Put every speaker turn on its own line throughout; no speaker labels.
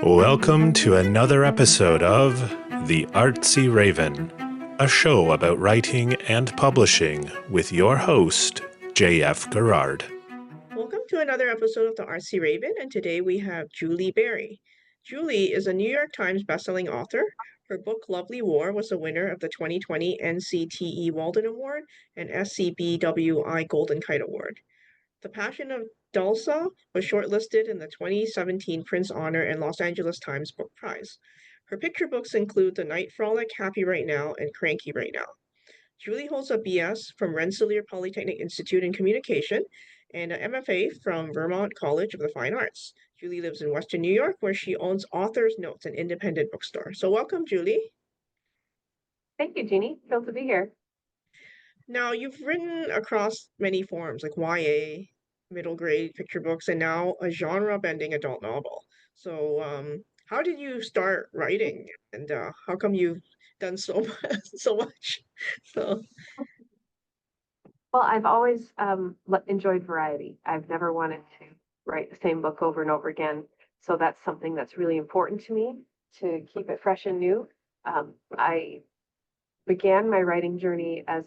Welcome to another episode of The Artsy Raven, a show about writing and publishing with your host, J.F. Garrard.
Welcome to another episode of The Artsy Raven, and today we have Julie Berry. Julie is a New York Times bestselling author. Her book Lovely War was a winner of the 2020 NCTE Walden Award and SCBWI Golden Kite Award. The Passion of Dolssa was shortlisted in the 2017 Printz Honor and Los Angeles Times Book Prize. Her picture books include The Night Frolic, Happy Right Now, and Cranky Right Now. Julie holds a BS from Rensselaer Polytechnic Institute in Communication and an MFA from Vermont College of the Fine Arts. Julie lives in Western New York, where she owns Author's Notes, an independent bookstore. So welcome, Julie.
Thank you, Jeannie. Thrilled to be here.
Now, you've written across many forms like YA, middle grade picture books, and now a genre-bending adult novel. So, how did you start writing, and how come you've done so so much? So,
Well, I've always enjoyed variety. I've never wanted to write the same book over and over again. So that's something that's really important to me to keep it fresh and new. I began my writing journey as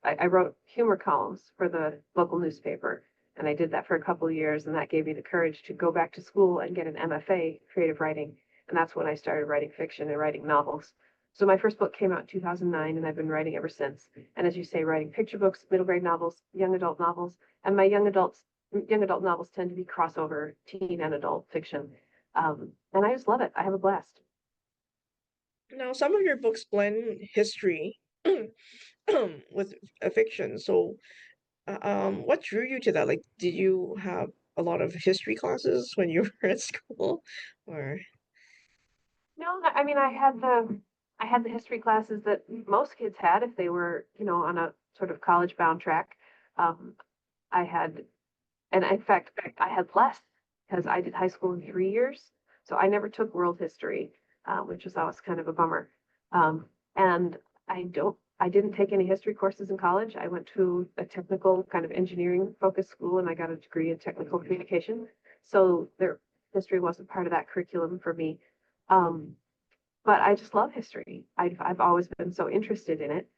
I wrote humor columns for the local newspaper. And I did that for a couple of years, and that gave me the courage to go back to school and get an MFA, creative writing. And that's when I started writing fiction and writing novels. So my first book came out in 2009, and I've been writing ever since. And as you say, writing picture books, middle grade novels, young adult novels, and my young adult novels tend to be crossover teen and adult fiction. And I just love it. I have a blast.
now some of your books blend history with fiction. So, what drew you to that? Like, did you have a lot of history classes when you were at school, or?
No, I mean I had the history classes that most kids had if they were, on a sort of college bound track. Um, I had, and in fact, I had less because I did high school in 3 years, so I never took world history, which was always kind of a bummer. And I didn't take any history courses in college. I went to a technical kind of engineering focused school, and I got a degree in technical communication. So history wasn't part of that curriculum for me. Um, but I just love history. I've always been so interested in it,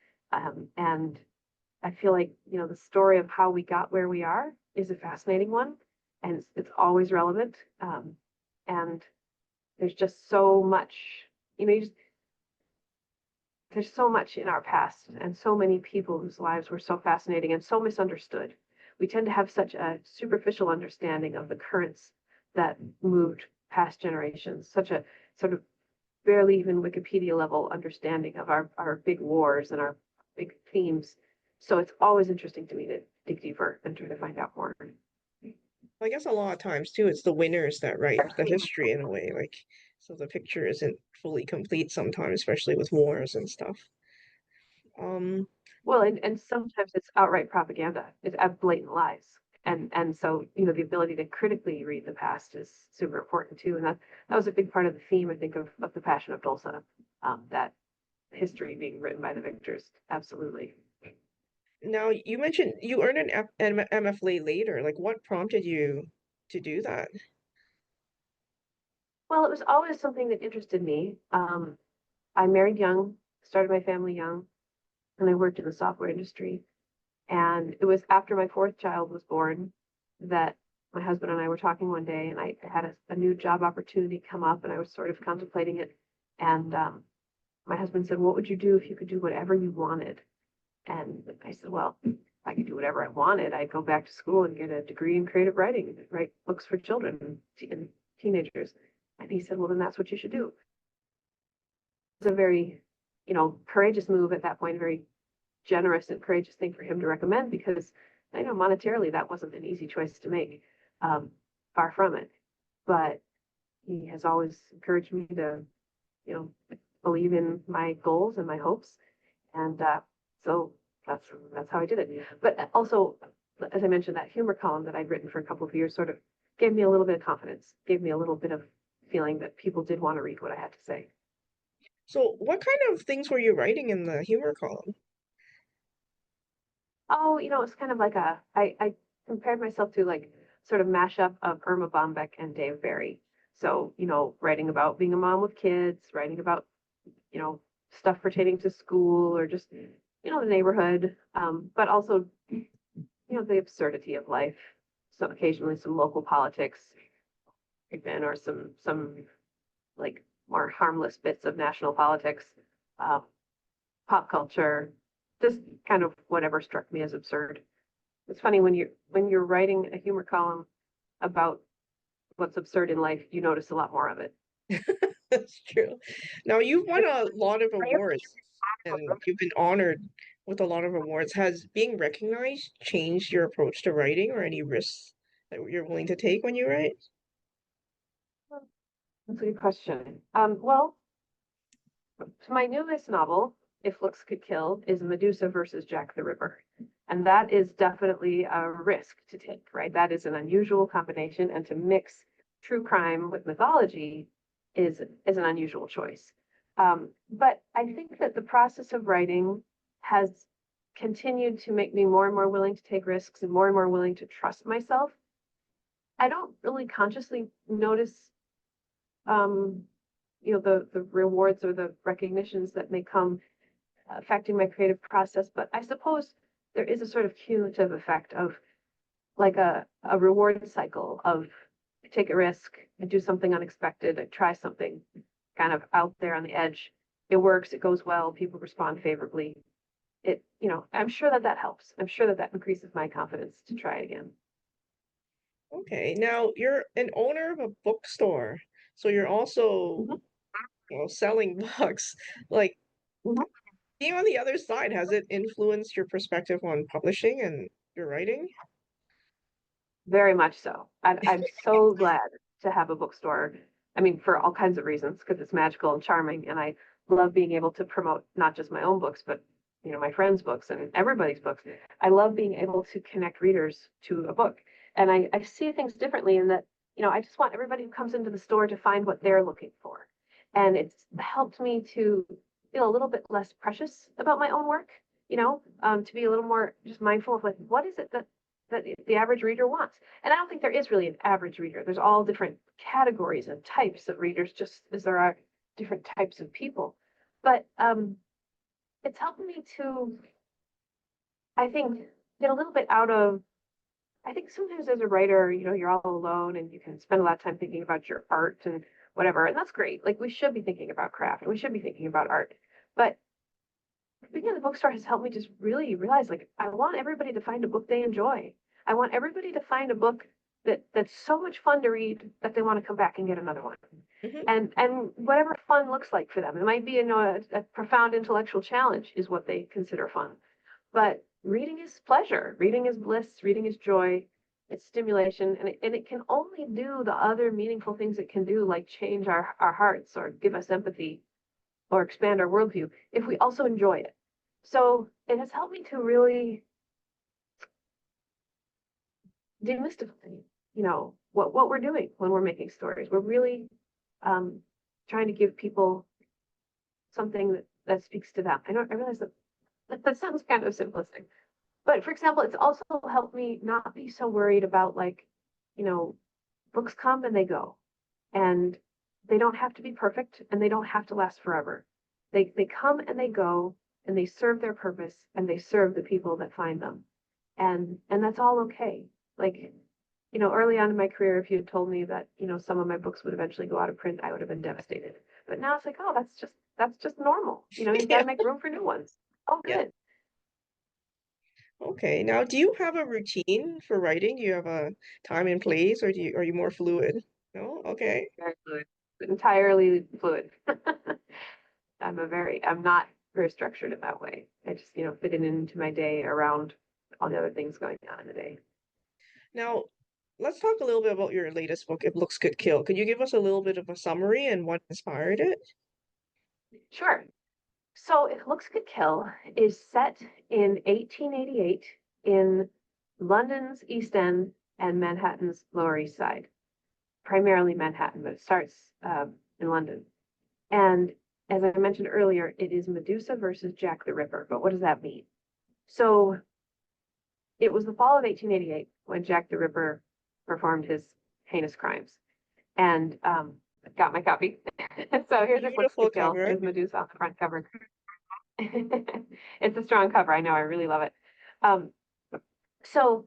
and I feel like the story of how we got where we are is a fascinating one, and it's always relevant. And there's just so much, there's so much in our past, and so many people whose lives were so fascinating and so misunderstood. We tend to have such a superficial understanding of the currents that moved past generations, such a sort of barely even Wikipedia level understanding of our big wars and our big themes. So it's always interesting to me to dig deeper and try to find out more.
I guess a lot of times too, it's the winners that write the history in a way, like, so the picture isn't fully complete sometimes, especially with wars and stuff. Um,
Well, and sometimes it's outright propaganda. It's blatant lies. And so, the ability to critically read the past is super important too. And that was a big part of the theme, I think, of the Passion of Dolssa, that history being written by the victors. Absolutely.
Now you mentioned you earned an MFA later. Like, what prompted you to do that?
Well, it was always something that interested me. I married young, started my family young, and I worked in the software industry. And it was after my fourth child was born that my husband and I were talking one day, and I had a new job opportunity come up, and I was sort of contemplating it. And my husband said, "What would you do if you could do whatever you wanted?" And I said, "Well, if I could do whatever I wanted, I'd go back to school and get a degree in creative writing and write books for children and teenagers." And he said, "Well, then that's what you should do." It's a very, courageous move at that point, a very generous and courageous thing for him to recommend, because I know monetarily that wasn't an easy choice to make. Far from it. But he has always encouraged me to, you know, believe in my goals and my hopes. And so that's how I did it. But also, as I mentioned, that humor column that I'd written for a couple of years sort of gave me a little bit of confidence, gave me a little bit of feeling that people did want to read what I had to say.
So what kind of things were you writing in the humor column?
Oh, it's kind of like I compared myself to like sort of mashup of Irma Bombeck and Dave Barry. So, writing about being a mom with kids, writing about, stuff pertaining to school or just, the neighborhood, but also, the absurdity of life. So occasionally some local politics, even, or some like more harmless bits of national politics, uh, pop culture, just kind of whatever struck me as absurd. It's funny when you're writing a humor column about what's absurd in life, you notice a lot more of it.
That's true. Now, you've won a lot of awards and you've been honored with a lot of awards. Has being recognized changed your approach to writing or any risks that you're willing to take when you write?
That's a good question. Well, my newest novel, If Looks Could Kill, is Medusa versus Jack the Ripper. And that is definitely a risk to take, right? That is an unusual combination, and to mix true crime with mythology is an unusual choice. But I think that the process of writing has continued to make me more and more willing to take risks and more willing to trust myself. I don't really consciously notice the rewards or the recognitions that may come affecting my creative process, but I suppose there is a sort of cumulative effect of like a reward cycle of I take a risk, I do something unexpected, I try something kind of out there on the edge. It works, it goes well, people respond favorably. I'm sure that helps. I'm sure that increases my confidence to try it again.
Okay, now you're an owner of a bookstore, so you're also, selling books. Like,
Mhm.
being on the other side, has it influenced your perspective on publishing and your writing?
Very much so. I'm so glad to have a bookstore. I mean, for all kinds of reasons, because it's magical and charming, and I love being able to promote not just my own books, but my friends' books and everybody's books. I love being able to connect readers to a book, and I see things differently in that I just want everybody who comes into the store to find what they're looking for, and it's helped me to feel a little bit less precious about my own work. To be a little more just mindful of like what is it that the average reader wants. And I don't think there is really an average reader. There's all different categories and types of readers, just as there are different types of people. But it's helped me to, I think, get a little bit out of. I think sometimes as a writer, you're all alone and you can spend a lot of time thinking about your art and whatever, and that's great. Like we should be thinking about craft and we should be thinking about art. But being in the bookstore has helped me just really realize like I want everybody to find a book they enjoy. I want everybody to find a book that's so much fun to read that they want to come back and get another one.
Mhm.
And whatever fun looks like for them. It might be a profound intellectual challenge is what they consider fun. But reading is pleasure, reading is bliss, reading is joy, it's stimulation, and it can only do the other meaningful things it can do, like change our hearts or give us empathy or expand our worldview if we also enjoy it. So it has helped me to really demystify, what we're doing when we're making stories. We're really trying to give people something that speaks to them. I realize that sounds kind of simplistic, but for example, it's also helped me not be so worried about like, books come and they go, and they don't have to be perfect and they don't have to last forever. They come and they go and they serve their purpose and they serve the people that find them. And that's all okay. Like, early on in my career, if you had told me that, some of my books would eventually go out of print, I would have been devastated. But now it's like, oh, that's just normal. You've got to make room for new ones. Oh,
Yeah.
good.
Okay. Now, do you have a routine for writing? Do you have a time and place, or are you more fluid? No? Okay.
Very fluid. Entirely fluid. I'm not very structured in that way. I just, fit it into my day around all the other things going on in the day.
Now, let's talk a little bit about your latest book, If Looks Could Kill. Could you give us a little bit of a summary and what inspired it?
Sure. So If Looks Could Kill is set in 1888 in London's East End and Manhattan's Lower East Side, primarily Manhattan, but it starts in London. And as I mentioned earlier, it is Medusa versus Jack the Ripper. But what does that mean? So it was the fall of 1888 when Jack the Ripper performed his heinous crimes. And got my copy. So here's her book
Beautiful
detail.
cover.
There's Medusa on the front cover. It's a strong cover. I know. I really love it. So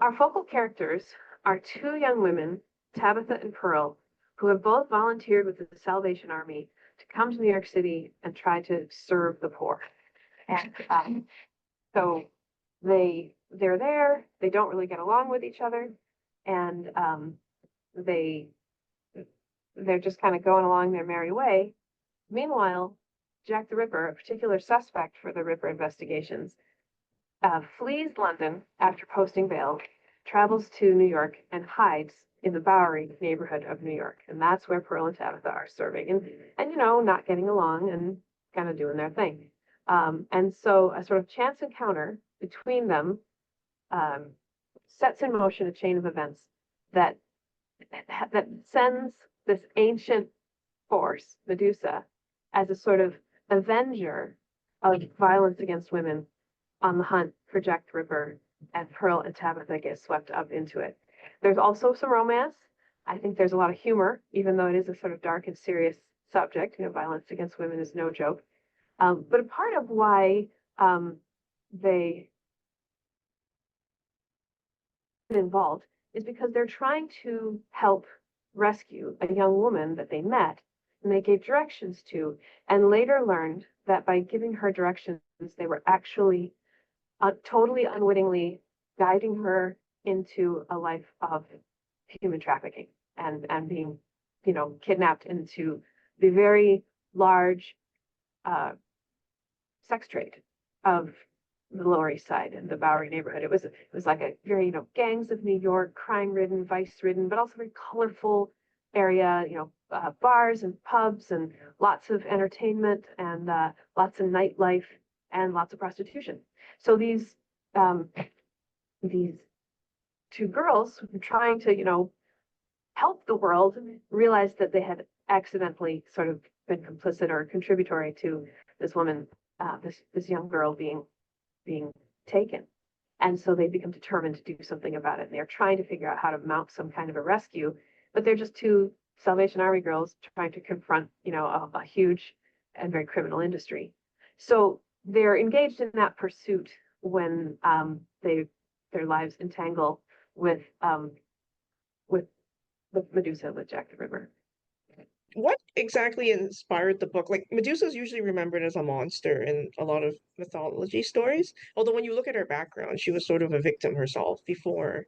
our focal characters are two young women, Tabitha and Pearl, who have both volunteered with the Salvation Army to come to New York City and try to serve the poor. And so they're there. They don't really get along with each other, and they're just kind of going along their merry way. Meanwhile, Jack the Ripper, a particular suspect for the Ripper investigations, flees London after posting bail, travels to New York, and hides in the Bowery neighborhood of New York. And that's where Pearl and Tabitha are serving and you know, not getting along and kind of doing their thing. And so a sort of chance encounter between them sets in motion a chain of events that sends this ancient force, Medusa, as a sort of avenger of violence against women on the hunt for Jack the Ripper, and Pearl and Tabitha get swept up into it. There's also some romance. I think there's a lot of humor, even though it is a sort of dark and serious subject. You know, violence against women is no joke. But a part of why they get involved is because they're trying to help rescue a young woman that they met and they gave directions to, and later learned that by giving her directions, they were actually totally unwittingly guiding her into a life of human trafficking and being, you know, kidnapped into the very large sex trade of the Lower East Side and the Bowery neighborhood. It was like a very, you know, gangs of New York, crime-ridden, vice-ridden, but also very colorful area, you know, bars and pubs and lots of entertainment and lots of nightlife and lots of prostitution. So these two girls who were trying to, you know, help the world realized that they had accidentally sort of been complicit or contributory to this woman, this young girl being taken. And so they become determined to do something about it. And they're trying to figure out how to mount some kind of a rescue, but they're just two Salvation Army girls trying to confront, you know, a huge and very criminal industry. So they're engaged in that pursuit when their lives entangle with Medusa, with Jack the Ripper.
What exactly inspired the book? Like, Medusa is usually remembered as a monster in a lot of mythology stories. Although when you look at her background, she was sort of a victim herself before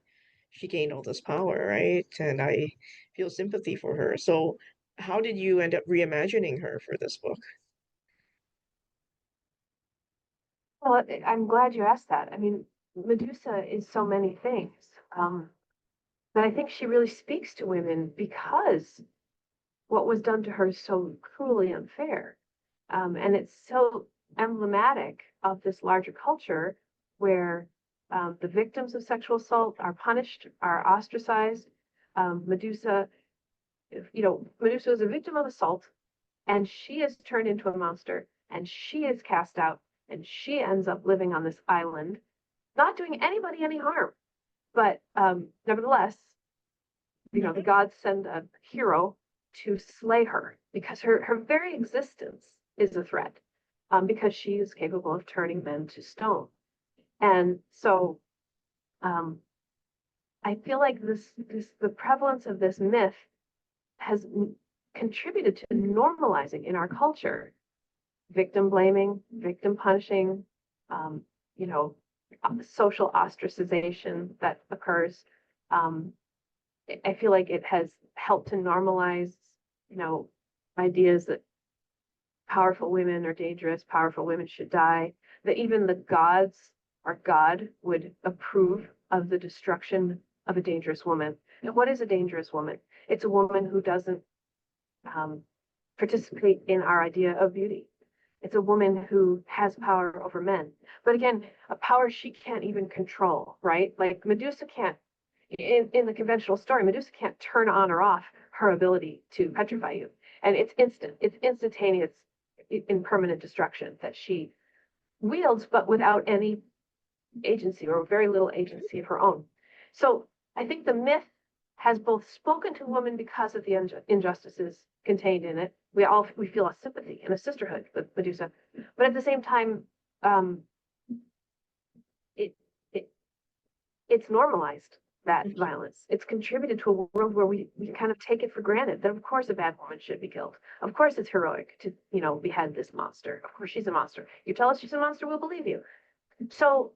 she gained all this power, right? And I feel sympathy for her. So how did you end up reimagining her for this book?
Well, I'm glad you asked that. I mean, Medusa is so many things. But I think she really speaks to women because what was done to her is so cruelly unfair. And it's so emblematic of this larger culture where the victims of sexual assault are punished, are ostracized. Medusa, you know, Medusa is a victim of assault, and she is turned into a monster, and she is cast out, and she ends up living on this island, not doing anybody any harm. But nevertheless, you know, the gods send a hero to slay her because her very existence is a threat, because she is capable of turning men to stone. And so I feel like the prevalence of this myth has contributed to normalizing in our culture victim blaming, victim punishing, you know, social ostracization that occurs. I feel like it has helped to normalize, you know, ideas that powerful women are dangerous, powerful women should die, that even the gods or God would approve of the destruction of a dangerous woman. And what is a dangerous woman? It's a woman who doesn't participate in our idea of beauty. It's a woman who has power over men. But again, a power she can't even control, right? Like Medusa can't, in the conventional story, Medusa can't turn on or off her ability to petrify you. And it's instant, it's instantaneous in permanent destruction that she wields, but without any agency or very little agency of her own. So I think the myth has both spoken to women because of the injustices contained in it. We feel a sympathy and a sisterhood with Medusa, but at the same time, it, it it's normalized that violence. It's contributed to a world where we kind of take it for granted that of course a bad woman should be killed. Of course it's heroic to, behead this monster. Of course she's a monster. You tell us she's a monster, we'll believe you. So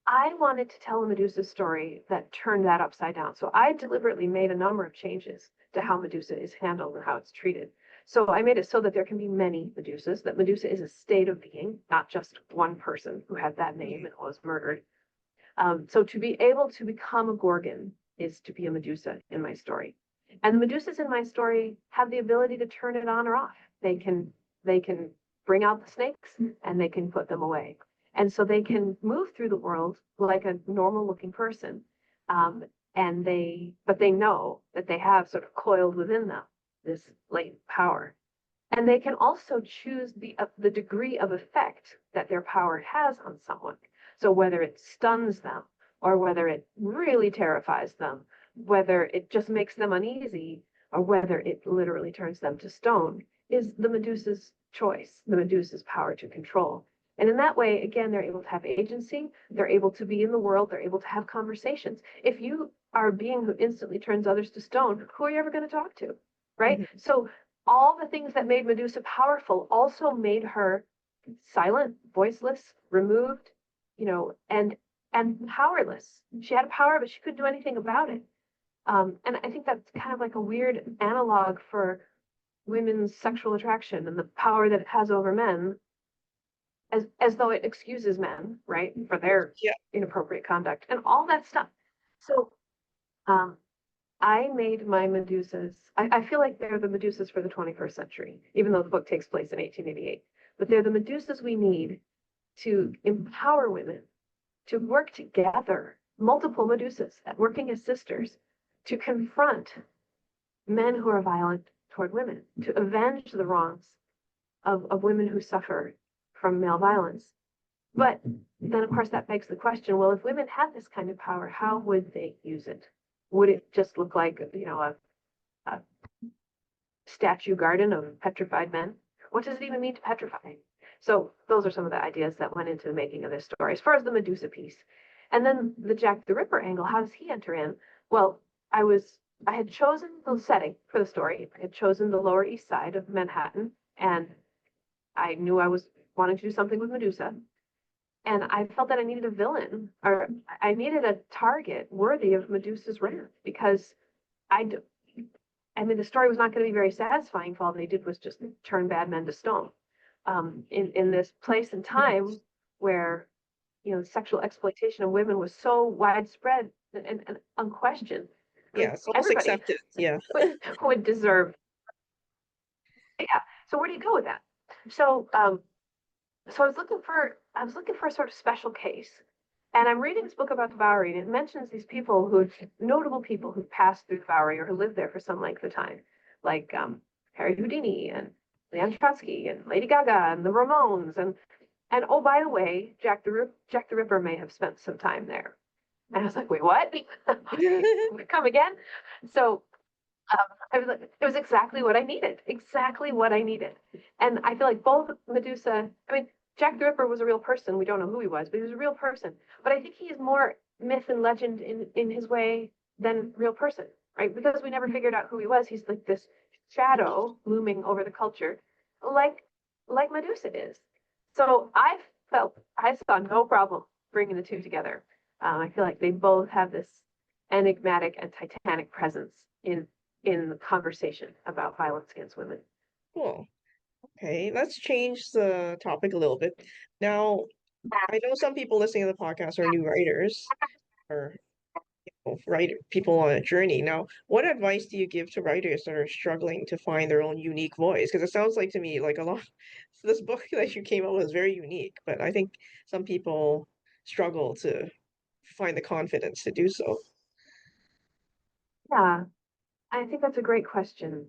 I wanted to tell a Medusa story that turned that upside down. So I deliberately made a number of changes to how Medusa is handled and how it's treated. So I made it so that there can be many Medusas, that Medusa is a state of being, not just one person who had that name and was murdered. So to be able to become a Gorgon is to be a Medusa in my story. And the Medusas in my story have the ability to turn it on or off. They can bring out the snakes and they can put them away. And so they can move through the world like a normal looking person. But they know that they have sort of coiled within them this latent power. And they can also choose the degree of effect that their power has on someone. So whether it stuns them or whether it really terrifies them, whether it just makes them uneasy or whether it literally turns them to stone is the Medusa's choice, the Medusa's power to control. And in that way, again, they're able to have agency, they're able to be in the world, they're able to have conversations. If you are a being who instantly turns others to stone, who are you ever going to talk to, right? Mm-hmm. So all the things that made Medusa powerful also made her silent, voiceless, removed, and powerless. She had power, but she couldn't do anything about it. And I think that's kind of like a weird analog for women's sexual attraction and the power that it has over men, as though it excuses men, right, for their inappropriate conduct and all that stuff. So I made my Medusas, I feel like they're the Medusas for the 21st century, even though the book takes place in 1888. But they're the Medusas we need to empower women to work together, multiple Medusas working as sisters, to confront men who are violent toward women, to avenge the wrongs of women who suffer from male violence. But then, of course, that begs the question, well, if women had this kind of power, how would they use it? Would it just look like, a statue garden of petrified men? What does it even mean to petrify? So those are some of the ideas that went into the making of this story, as far as the Medusa piece. And then the Jack the Ripper angle, how does he enter in? Well, I had chosen the setting for the story. I had chosen the Lower East Side of Manhattan, and I knew I was wanting to do something with Medusa. And I felt that I needed a villain, or I needed a target worthy of Medusa's wrath, because the story was not going to be very satisfying if all they did was just turn bad men to stone. In this place and time where, sexual exploitation of women was so widespread and unquestioned.
Yeah, it's almost accepted. Yeah.
would deserve. Yeah. So where do you go with that? So I was looking for a sort of special case. And I'm reading this book about the Bowery, and it mentions these notable people who've passed through the Bowery or who lived there for some length of time, like Harry Houdini and Leon Trotsky and Lady Gaga and the Ramones, and oh, by the way, Jack the Ripper may have spent some time there. And I was like, wait, what? Come again? So it was exactly what I needed. And I feel like both Medusa, Jack the Ripper was a real person. We don't know who he was, but he was a real person. But I think he is more myth and legend in his way than real person, right? Because we never figured out who he was. He's like this shadow looming over the culture, like Medusa is. So I saw no problem bringing the two together. I feel like they both have this enigmatic and titanic presence in the conversation about violence against women.
Cool. Okay, let's change the topic a little bit. Now, I know some people listening to the podcast are new writers or people on a journey. Now, what advice do you give to writers that are struggling to find their own unique voice? Because it sounds like to me like this book that you came up with is very unique, but I think some people struggle to find the confidence to do so.
Yeah, I think that's a great question.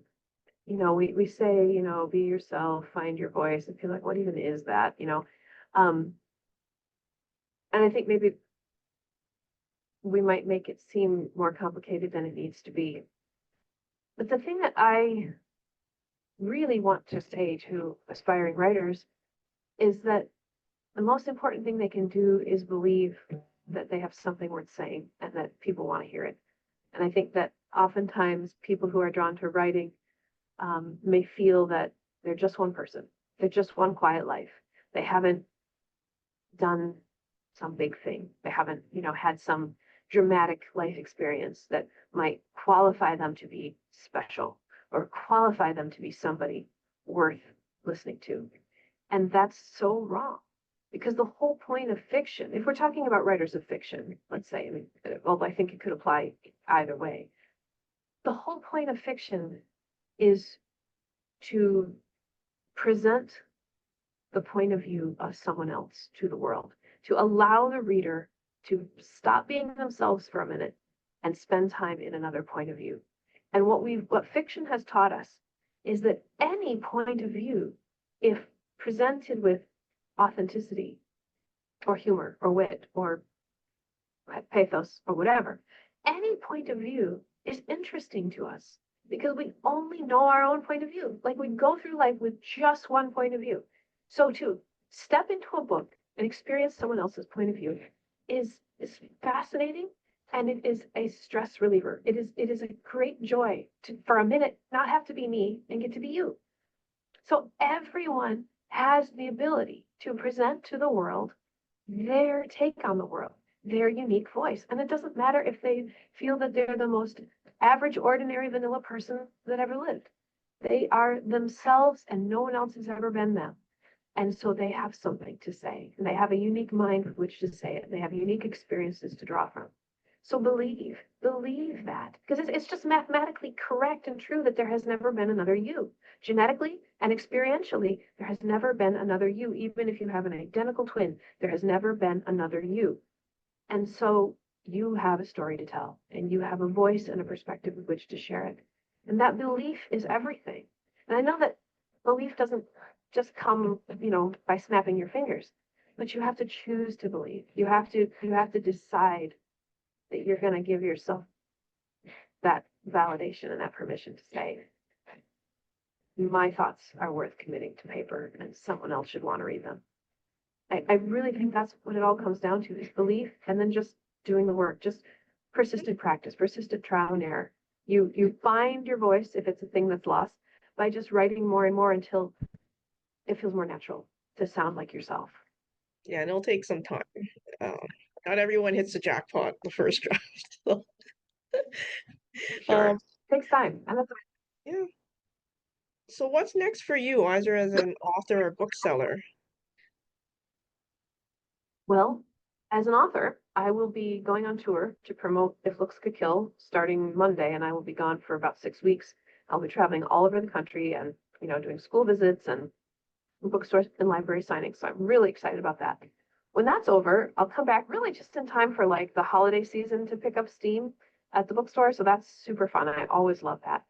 We say, be yourself, find your voice, and feel like, what even is that? And I think maybe we might make it seem more complicated than it needs to be. But the thing that I really want to say to aspiring writers is that the most important thing they can do is believe that they have something worth saying and that people want to hear it. And I think that oftentimes people who are drawn to writing may feel that they're just one person. They're just one quiet life. They haven't done some big thing. They haven't, had some dramatic life experience that might qualify them to be special or qualify them to be somebody worth listening to. And that's so wrong. Because the whole point of fiction, if we're talking about writers of fiction, let's say, although I think it could apply either way, the whole point of fiction is to present the point of view of someone else to the world, to allow the reader to stop being themselves for a minute and spend time in another point of view. And what fiction has taught us is that any point of view, if presented with authenticity or humor or wit or pathos or whatever, any point of view is interesting to us because we only know our own point of view. Like we go through life with just one point of view. So to step into a book and experience someone else's point of view is fascinating, and it is a stress reliever. It is a great joy to, for a minute, not have to be me and get to be you. So everyone has the ability to present to the world their take on the world, their unique voice. And it doesn't matter if they feel that they're the most average, ordinary, vanilla person that ever lived. They are themselves and no one else has ever been them. And so they have something to say, and they have a unique mind with which to say it. They have unique experiences to draw from. So believe that, because it's just mathematically correct and true that there has never been another you. Genetically and experientially, there has never been another you. Even if you have an identical twin, there has never been another you. And so you have a story to tell, and you have a voice and a perspective with which to share it. And that belief is everything. And I know that belief doesn't just come, by snapping your fingers, but you have to choose to believe. You have to decide that you're going to give yourself that validation and that permission to say, my thoughts are worth committing to paper and someone else should want to read them. I really think that's what it all comes down to, is belief, and then just doing the work, just persistent practice, persistent trial and error. You find your voice, if it's a thing that's lost, by just writing more and more until it feels more natural to sound like yourself.
Yeah, and it'll take some time. Not everyone hits the jackpot the first draft. So.
Sure. Takes time. And that's
yeah. So what's next for you, either as an author or bookseller?
Well, as an author, I will be going on tour to promote If Looks Could Kill starting Monday, and I will be gone for about 6 weeks. I'll be traveling all over the country and, doing school visits and bookstores and library signings. So I'm really excited about that. When that's over, I'll come back really just in time for like the holiday season to pick up steam at the bookstore. So that's super fun. I always love that.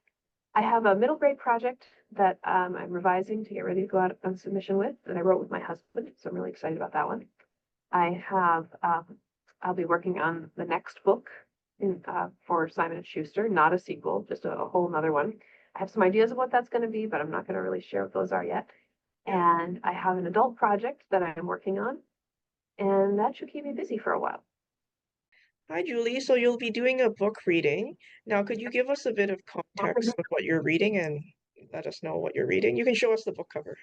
I have a middle grade project that I'm revising to get ready to go out on submission with, that I wrote with my husband. So I'm really excited about that one. I have, I'll be working on the next book for Simon & Schuster, not a sequel, just a whole nother one. I have some ideas of what that's going to be, but I'm not going to really share what those are yet. And I have an adult project that I'm working on, and that should keep me busy for a while.
Hi, Julie. So you'll be doing a book reading. Now, could you give us a bit of context of what you're reading and let us know what you're reading? You can show us the book cover.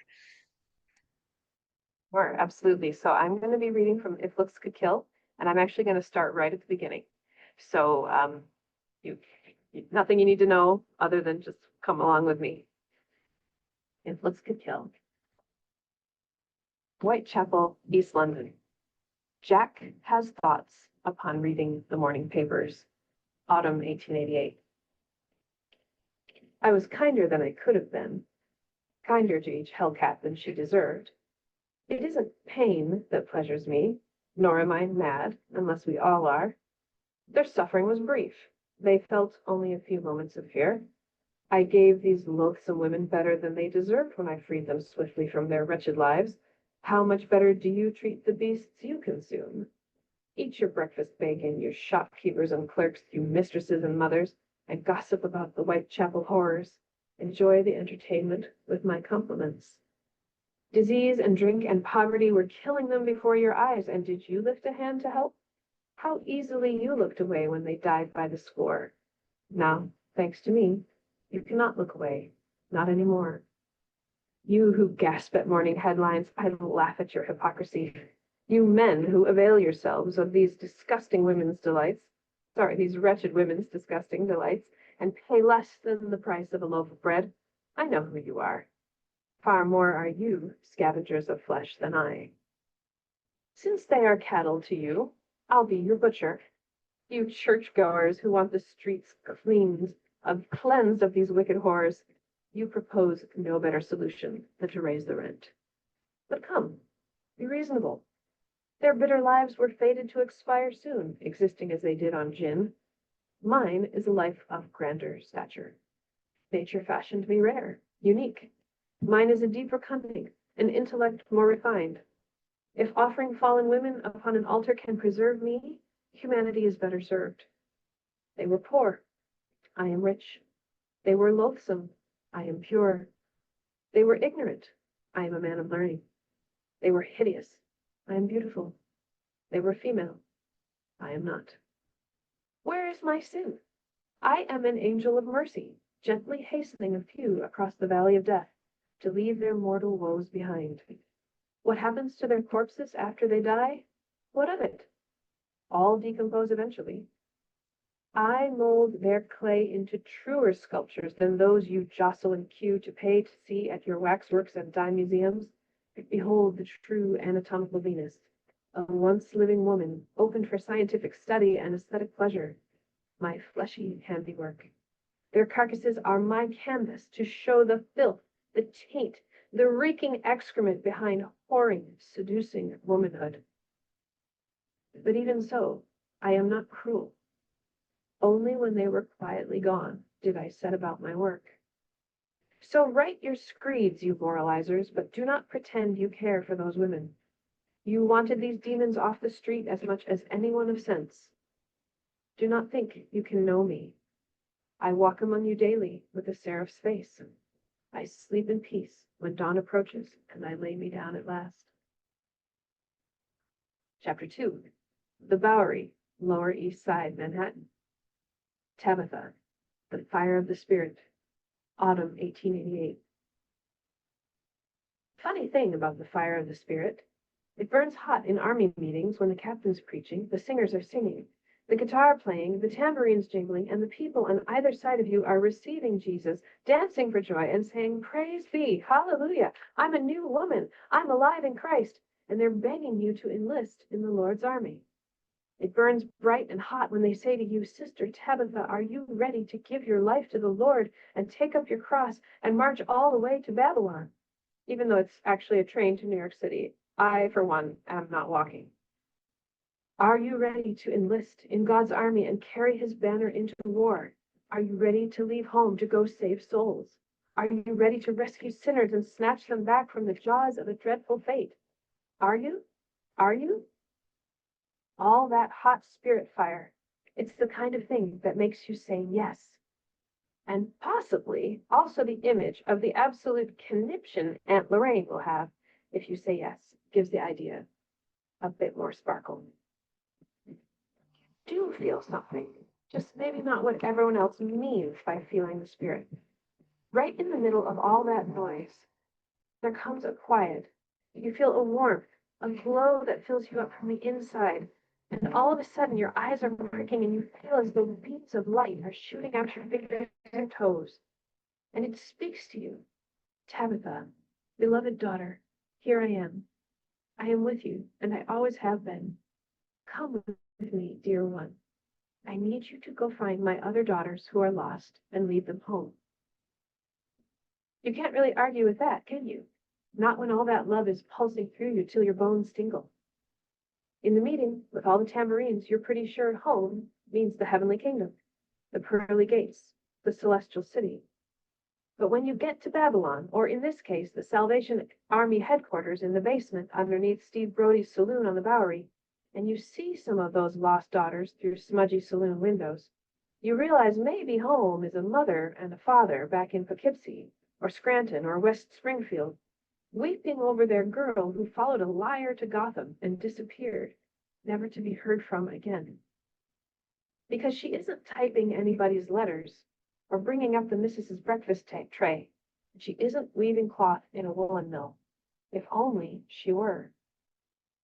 Sure, absolutely. So I'm going to be reading from If Looks Could Kill, and I'm actually going to start right at the beginning. So nothing you need to know other than just come along with me. If Looks Could Kill. Whitechapel, East London. Jack has thoughts upon reading the morning papers. Autumn 1888. I was kinder than I could have been, kinder to each hellcat than she deserved. It isn't pain that pleasures me, nor am I mad, unless we all are. Their suffering was brief. They felt only a few moments of fear. I gave these loathsome women better than they deserved when I freed them swiftly from their wretched lives. How much better do you treat the beasts you consume? Eat your breakfast bacon, you shopkeepers and clerks, you mistresses and mothers, and gossip about the Whitechapel horrors. Enjoy the entertainment with my compliments. Disease and drink and poverty were killing them before your eyes, and did you lift a hand to help? How easily you looked away when they died by the score. Now, thanks to me, you cannot look away, not anymore. You who gasp at morning headlines, I laugh at your hypocrisy. You men who avail yourselves of these disgusting women's delights, these wretched women's disgusting delights, and pay less than the price of a loaf of bread, I know who you are. Far more are you, scavengers of flesh, than I. Since they are cattle to you, I'll be your butcher. You churchgoers who want the streets cleansed of these wicked whores, you propose no better solution than to raise the rent. But come, be reasonable. Their bitter lives were fated to expire soon, existing as they did on gin. Mine is a life of grander stature. Nature fashioned me rare, unique. Mine is a deeper cunning, an intellect more refined. If offering fallen women upon an altar can preserve me, humanity is better served. They were poor. I am rich. They were loathsome. I am pure. They were ignorant. I am a man of learning. They were hideous. I am beautiful. They were female. I am not. Where is my sin? I am an angel of mercy, gently hastening a few across the valley of death to leave their mortal woes behind. What happens to their corpses after they die? What of it? All decompose eventually. I mold their clay into truer sculptures than those you jostle and queue to pay to see at your waxworks and dime museums. Behold the true anatomical Venus, a once living woman, opened for scientific study and aesthetic pleasure, my fleshy handiwork. Their carcasses are my canvas to show the filth, the taint, the reeking excrement behind whoring, seducing womanhood. But even so, I am not cruel. Only when they were quietly gone did I set about my work. So write your screeds, you moralizers, but do not pretend you care for those women. You wanted these demons off the street as much as anyone of sense. Do not think you can know me. I walk among you daily with a seraph's face. I sleep in peace when dawn approaches, and I lay me down at last. Chapter 2. The Bowery, Lower East Side, Manhattan. Tabitha, The Fire of the Spirit, Autumn 1888. Funny thing about the fire of the spirit. It burns hot in army meetings when the captain's preaching, the singers are singing, the guitar playing, the tambourines jingling, and the people on either side of you are receiving Jesus, dancing for joy and saying, "Praise be, hallelujah, I'm a new woman, I'm alive in Christ," and they're begging you to enlist in the Lord's army. It burns bright and hot when they say to you, "Sister Tabitha, are you ready to give your life to the Lord and take up your cross and march all the way to Babylon?" Even though it's actually a train to New York City, I, for one, am not walking. Are you ready to enlist in God's army and carry his banner into war? Are you ready to leave home to go save souls? Are you ready to rescue sinners and snatch them back from the jaws of a dreadful fate? Are you? Are you? All that hot spirit fire, it's the kind of thing that makes you say yes. And possibly also the image of the absolute conniption Aunt Lorraine will have if you say yes, gives the idea a bit more sparkle. Do feel something, just maybe not what everyone else means by feeling the spirit. Right in the middle of all that noise, there comes a quiet. You feel a warmth, a glow that fills you up from the inside. And all of a sudden, your eyes are pricking and you feel as though beams of light are shooting out your fingers and toes. And it speaks to you. "Tabitha, beloved daughter, here I am. I am with you, and I always have been. Come with me, dear one. I need you to go find my other daughters who are lost and lead them home." You can't really argue with that, can you? Not when all that love is pulsing through you till your bones tingle. In the meeting, with all the tambourines, you're pretty sure home means the heavenly kingdom, the pearly gates, the celestial city. But when you get to Babylon, or in this case, the Salvation Army headquarters in the basement underneath Steve Brody's saloon on the Bowery, and you see some of those lost daughters through smudgy saloon windows, you realize maybe home is a mother and a father back in Poughkeepsie, or Scranton, or West Springfield, weeping over their girl who followed a liar to Gotham and disappeared, never to be heard from again. Because she isn't typing anybody's letters or bringing up the missus's breakfast tray. She isn't weaving cloth in a woolen mill. If only she were.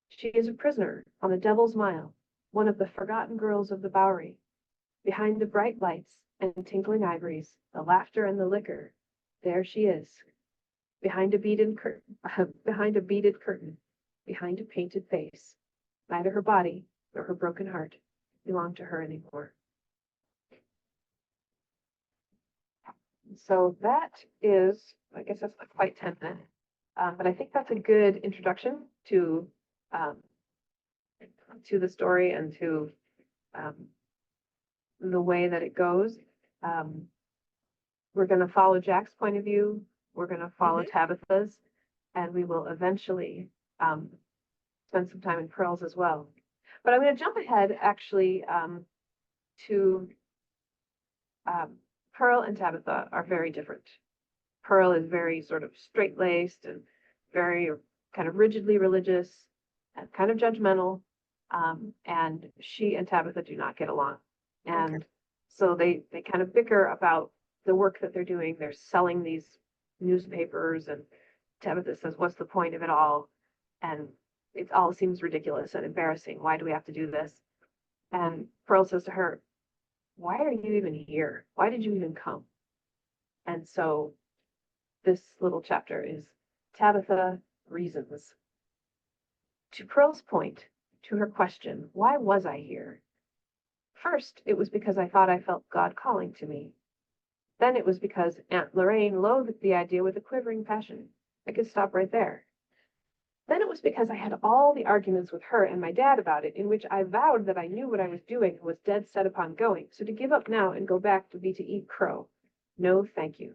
She is a prisoner on the Devil's Mile, one of the forgotten girls of the Bowery. Behind the bright lights and tinkling ivories, the laughter and the liquor, there she is. Behind a beaded curtain, behind a painted face. Neither her body nor her broken heart belong to her anymore. So that is, I guess that's not quite 10 minutes, but I think that's a good introduction to the story and to the way that it goes. We're going to follow Jack's point of view. We're going to follow Tabitha's, and we will eventually spend some time in Pearl's as well. But I'm going to jump ahead actually to Pearl and Tabitha are very different. Pearl is very sort of straight-laced and very kind of rigidly religious and kind of judgmental. And she and Tabitha do not get along. And so they kind of bicker about the work that they're doing. They're selling these newspapers, and Tabitha says, what's the point of it all? And it all seems ridiculous and embarrassing. Why do we have to do this? And Pearl says to her, why are you even here? Why did you even come? And so this little chapter is Tabitha Reasons. To Pearl's point, to her question, why was I here? First, it was because I thought I felt God calling to me. Then it was because Aunt Lorraine loathed the idea with a quivering passion. I could stop right there. Then it was because I had all the arguments with her and my dad about it, in which I vowed that I knew what I was doing and was dead set upon going, so to give up now and go back would be to eat crow. No, thank you.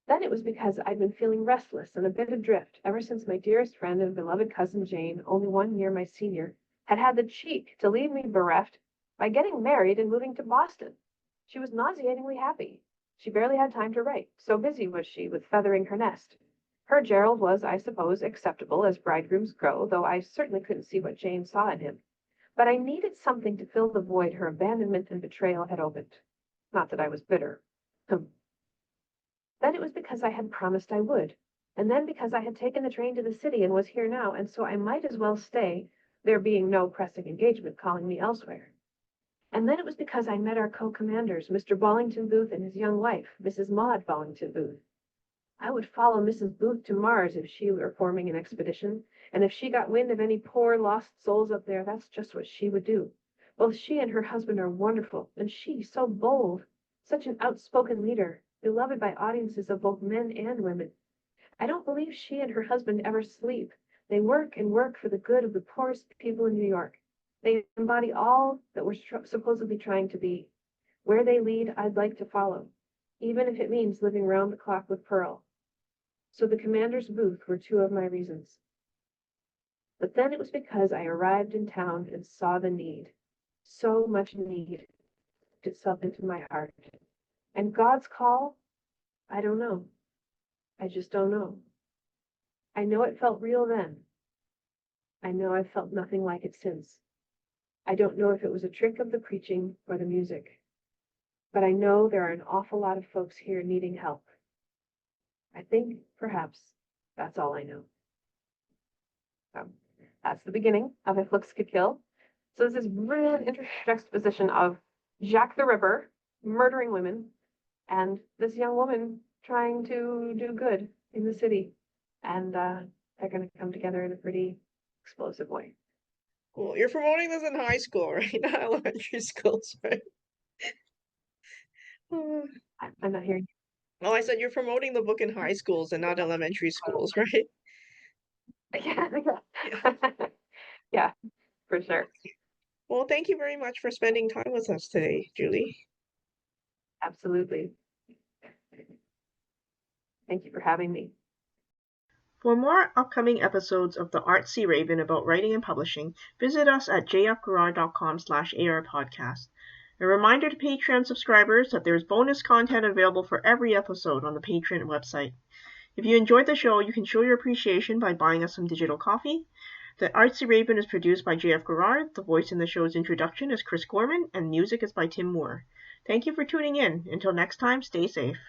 Then it was because I'd been feeling restless and a bit adrift ever since my dearest friend and beloved cousin Jane, only 1 year my senior, had had the cheek to leave me bereft by getting married and moving to Boston. She was nauseatingly happy. She barely had time to write, so busy was she with feathering her nest. Her Gerald was, I suppose, acceptable as bridegrooms grow, though I certainly couldn't see what Jane saw in him. But I needed something to fill the void her abandonment and betrayal had opened. Not that I was bitter. Then it was because I had promised I would, and then because I had taken the train to the city and was here now, and so I might as well stay, there being no pressing engagement calling me elsewhere. And then it was because I met our co-commanders, Mr. Bollington Booth and his young wife, Mrs. Maud Bollington Booth. I would follow Mrs. Booth to Mars if she were forming an expedition, and if she got wind of any poor lost souls up there, that's just what she would do. Both she and her husband are wonderful, and she so bold, such an outspoken leader, beloved by audiences of both men and women. I don't believe she and her husband ever sleep. They work and work for the good of the poorest people in New York. They embody all that we're supposedly trying to be. Where they lead, I'd like to follow, even if it means living round the clock with Pearl. So the commander's booth were 2 of my reasons. But then it was because I arrived in town and saw the need. So much need itself into my heart. And God's call? I don't know. I just don't know. I know it felt real then. I know I've felt nothing like it since. I don't know if it was a trick of the preaching or the music. But I know there are an awful lot of folks here needing help. I think, perhaps, that's all I know. So, that's the beginning of If Looks Could Kill. So this is brilliant juxtaposition of Jack the Ripper murdering women and this young woman trying to do good in the city. And they're going to come together in a pretty explosive way.
Cool. You're promoting this in high school, right? Not elementary schools, right?
I'm not hearing.
Well, I said you're promoting the book in high schools and not elementary schools, right?
Yeah, yeah, for sure.
Well, thank you very much for spending time with us today, Julie.
Absolutely. Thank you for having me.
For more upcoming episodes of the Artsy Raven about writing and publishing, visit us at jfgarrard.com/arpodcast. A reminder to Patreon subscribers that there is bonus content available for every episode on the Patreon website. If you enjoyed the show, you can show your appreciation by buying us some digital coffee. The Artsy Raven is produced by J.F. Garrard. The voice in the show's introduction is Chris Gorman, and music is by Tim Moore. Thank you for tuning in. Until next time, stay safe.